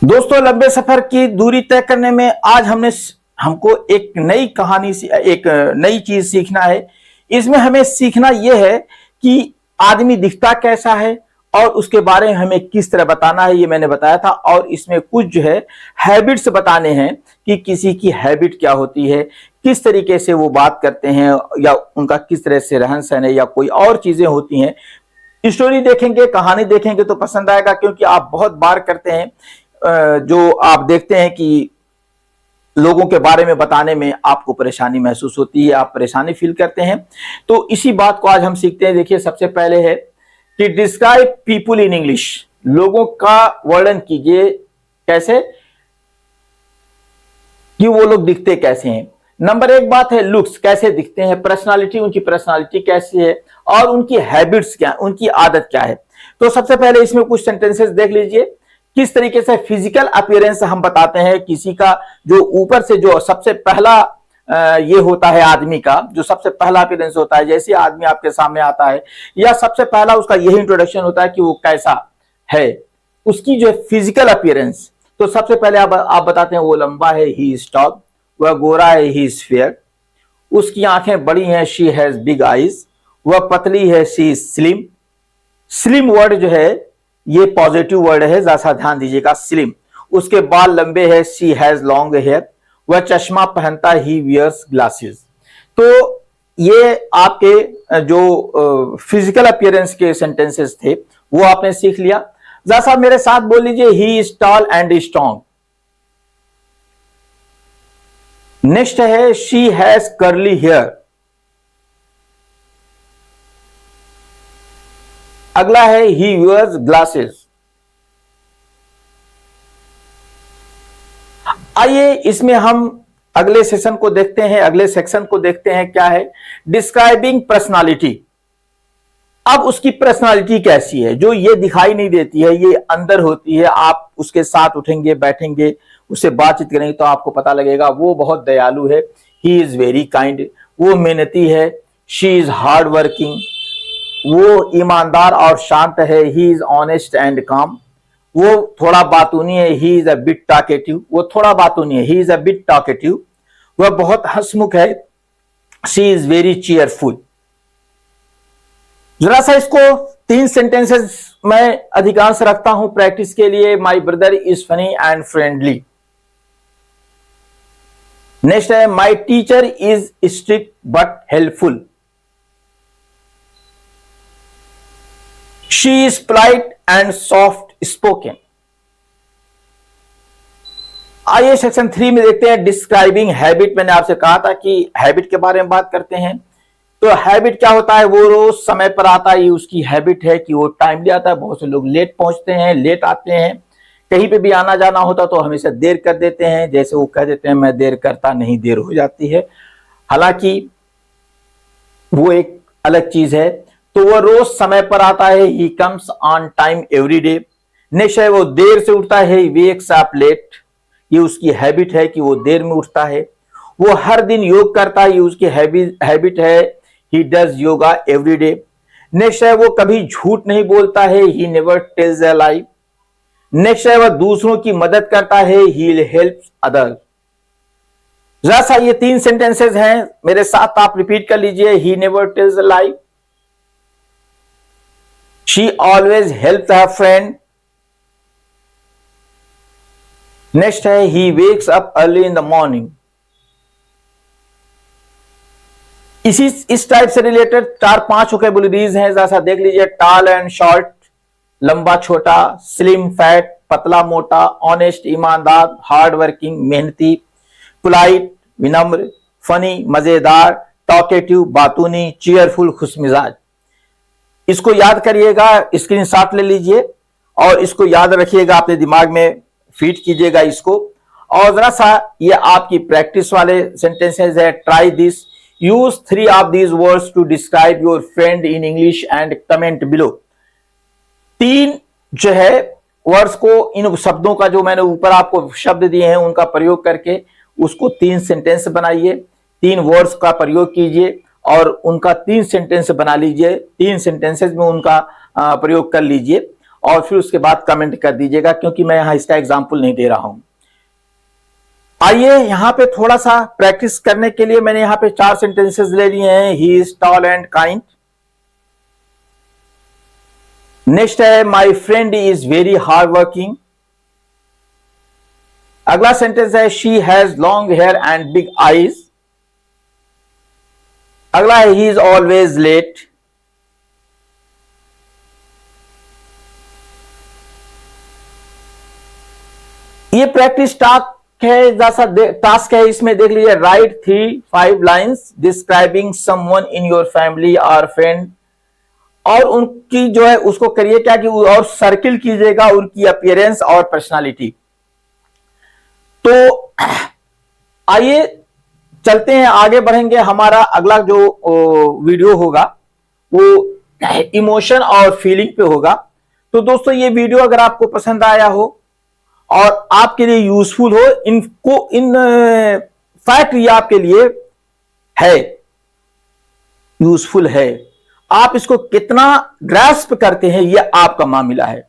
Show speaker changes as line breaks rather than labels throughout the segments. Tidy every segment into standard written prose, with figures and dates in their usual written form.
दोस्तों, लंबे सफर की दूरी तय करने में आज हमको एक नई कहानी एक नई चीज सीखना है। इसमें हमें सीखना यह है कि आदमी दिखता कैसा है और उसके बारे में हमें किस तरह बताना है। ये मैंने बताया था। और इसमें कुछ जो है हैबिट्स बताने हैं कि किसी की हैबिट क्या होती है, किस तरीके से वो बात करते हैं या उनका किस तरह से रहन सहन है या कोई और चीजें होती हैं। स्टोरी देखेंगे, कहानी देखेंगे तो पसंद आएगा, क्योंकि आप बहुत बार करते हैं जो आप देखते हैं कि लोगों के बारे में बताने में आपको परेशानी महसूस होती है, आप परेशानी फील करते हैं। तो इसी बात को आज हम सीखते हैं। देखिए, सबसे पहले है कि डिस्क्राइब पीपुल इन इंग्लिश। लोगों का वर्णन कीजिए, कैसे, कि वो लोग दिखते कैसे हैं। नंबर एक बात है लुक्स, कैसे दिखते हैं, पर्सनालिटी, उनकी पर्सनालिटी कैसी है और उनकी हैबिट्स क्या, उनकी आदत क्या है। तो सबसे पहले इसमें कुछ सेंटेंसेस देख लीजिए। किस तरीके से फिजिकल अपीयरेंस हम बताते हैं किसी का, जो ऊपर से जो सबसे पहला ये होता है आदमी का, जो सबसे पहला अपीयरेंस होता है, जैसे आदमी आपके सामने आता है या सबसे पहला उसका यही इंट्रोडक्शन होता है कि वो कैसा है, उसकी जो फिजिकल अपीयरेंस। तो सबसे पहले आप बताते हैं वो लंबा है, ही इज टॉल, वह गोरा है, ही इज फेयर, उसकी आंखें बड़ी हैं, शी हैज बिग आईज, वह पतली है, she is slim. Slim word जो है ये पॉजिटिव वर्ड है, जरा सा ध्यान दीजिएगा, स्लिम। उसके बाल लंबे हैं, शी हैज लॉन्ग हेयर, वह चश्मा पहनता, ही वियर्स ग्लासेस। तो ये आपके जो फिजिकल अपीयरेंस के सेंटेंसेस थे वो आपने सीख लिया। जरा सा मेरे साथ बोल लीजिए, ही is tall and strong. Next है शी हैज कर्ली हेयर। अगला है ही वेयर्स ग्लासेस। आइए इसमें हम अगले सेशन को देखते हैं, अगले सेक्शन को देखते हैं। क्या है? Describing personality. अब उसकी पर्सनालिटी कैसी है, जो ये दिखाई नहीं देती है, ये अंदर होती है। आप उसके साथ उठेंगे, बैठेंगे, उससे बातचीत करेंगे तो आपको पता लगेगा वो बहुत दयालु है, ही इज वेरी काइंड, वो मेहनती है, शी इज हार्ड वर्किंग, वो ईमानदार और शांत है, ही इज ऑनेस्ट एंड काम, वो थोड़ा बातूनी है, he is a bit talkative, वो थोड़ा बातूनी है, he is a bit talkative, वह बहुत हंसमुख है, शी इज वेरी चीयरफुल। जरा सा इसको 3 सेंटेंसेस मैं अधिकांश रखता हूं प्रैक्टिस के लिए। My brother is funny and friendly. Next है my teacher is strict but helpful. She is polite and soft spoken. आइए सेक्शन 3 में देखते हैं डिस्क्राइबिंग हैबिट। मैंने आपसे कहा था कि हैबिट के बारे में बात करते हैं। तो हैबिट क्या होता है? वो रोज समय पर आता है, ये उसकी हैबिट है कि वो टाइमली आता है। बहुत से लोग लेट पहुंचते हैं, लेट आते हैं। कहीं पे भी आना जाना होता तो हमेशा देर कर देते हैं, जैसे वो कह देते हैं मैं देर करता नहीं, देर हो जाती है। हालांकि वो एक अलग चीज है। तो वह रोज समय पर आता है, he comes on time every day. Next है वो देर से उठता है, ही वेक्स अप लेट, ये उसकी हैबिट है कि वो देर में उठता है। वो हर दिन योग करता है, ये उसकी हैबिट है, he does yoga every day. Next है वो कभी झूठ नहीं बोलता है, he never tells a lie. Next है वह दूसरों की मदद करता है, ही हेल्प्स अदर। जरा सा ये 3 सेंटेंसेस हैं, मेरे साथ आप रिपीट कर लीजिए। He never tells a lie, she always helps her friend. Next है he wakes up early in the morning. इस टाइप से रिलेटेड 4-5 वोकैबुलरीज हैं, जरा सा देख लीजिए। टॉल एंड शॉर्ट, लंबा छोटा, स्लिम फैट, पतला मोटा, ऑनेस्ट ईमानदार, हार्ड वर्किंग मेहनती, पोलाइट विनम्र, फनी मजेदार, टॉकेटिव बातूनी, चीयरफुल खुशमिजाज। इसको याद करिएगा, स्क्रीनशॉट ले लीजिए और इसको याद रखिएगा, अपने दिमाग में फीड कीजिएगा इसको। और जरा सा ये आपकी प्रैक्टिस वाले सेंटेंसेस है। Try this, use 3 of these words to describe your friend in English and comment below. 3 जो है वर्ड्स को, इन शब्दों का जो मैंने ऊपर आपको शब्द दिए हैं उनका प्रयोग करके उसको 3 सेंटेंस बनाइए, 3 वर्ड्स का प्रयोग कीजिए और उनका 3 सेंटेंस बना लीजिए, 3 सेंटेंसेस में उनका प्रयोग कर लीजिए। और फिर उसके बाद कमेंट कर दीजिएगा, क्योंकि मैं यहां इसका एग्जाम्पल नहीं दे रहा हूं। आइए यहां पे थोड़ा सा प्रैक्टिस करने के लिए मैंने यहां पे 4 सेंटेंसेस ले लिए हैं। He is tall and kind. Next है my friend is very hard working. अगला सेंटेंस है she has long hair and big eyes. अगला है ही इज ऑलवेज लेट। ये प्रैक्टिस टास्क है, इसमें देख लीजिए, write 3-5 lines describing someone in your family और फ्रेंड, और उनकी जो है उसको करिए क्या कि और सर्किल कीजिएगा उनकी अपीयरेंस और पर्सनालिटी। तो आइए चलते हैं, आगे बढ़ेंगे। हमारा अगला जो वीडियो होगा वो इमोशन और फीलिंग पे होगा। तो दोस्तों ये वीडियो अगर आपको पसंद आया हो और आपके लिए यूजफुल हो, इन फैक्ट ये आपके लिए है, यूजफुल है। आप इसको कितना ग्रास्प करते हैं ये आपका मामला है।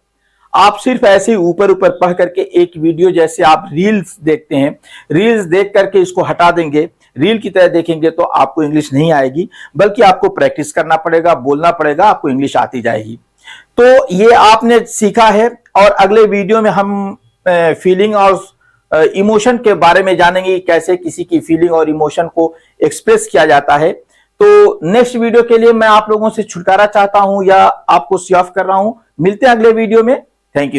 आप सिर्फ ऐसे ऊपर ऊपर पढ़ करके एक वीडियो, जैसे आप रील्स देखते हैं, रील्स देख करके इसको हटा देंगे, रील की तरह देखेंगे, तो आपको इंग्लिश नहीं आएगी, बल्कि आपको प्रैक्टिस करना पड़ेगा, बोलना पड़ेगा, आपको इंग्लिश आती जाएगी। तो ये आपने सीखा है, और अगले वीडियो में हम फीलिंग और इमोशन के बारे में जानेंगे, कैसे किसी की फीलिंग और इमोशन को एक्सप्रेस किया जाता है। तो नेक्स्ट वीडियो के लिए मैं आप लोगों से छुटकारा चाहता हूं, या आपको सी ऑफ कर रहा हूं। मिलते हैं अगले वीडियो में। Thank you.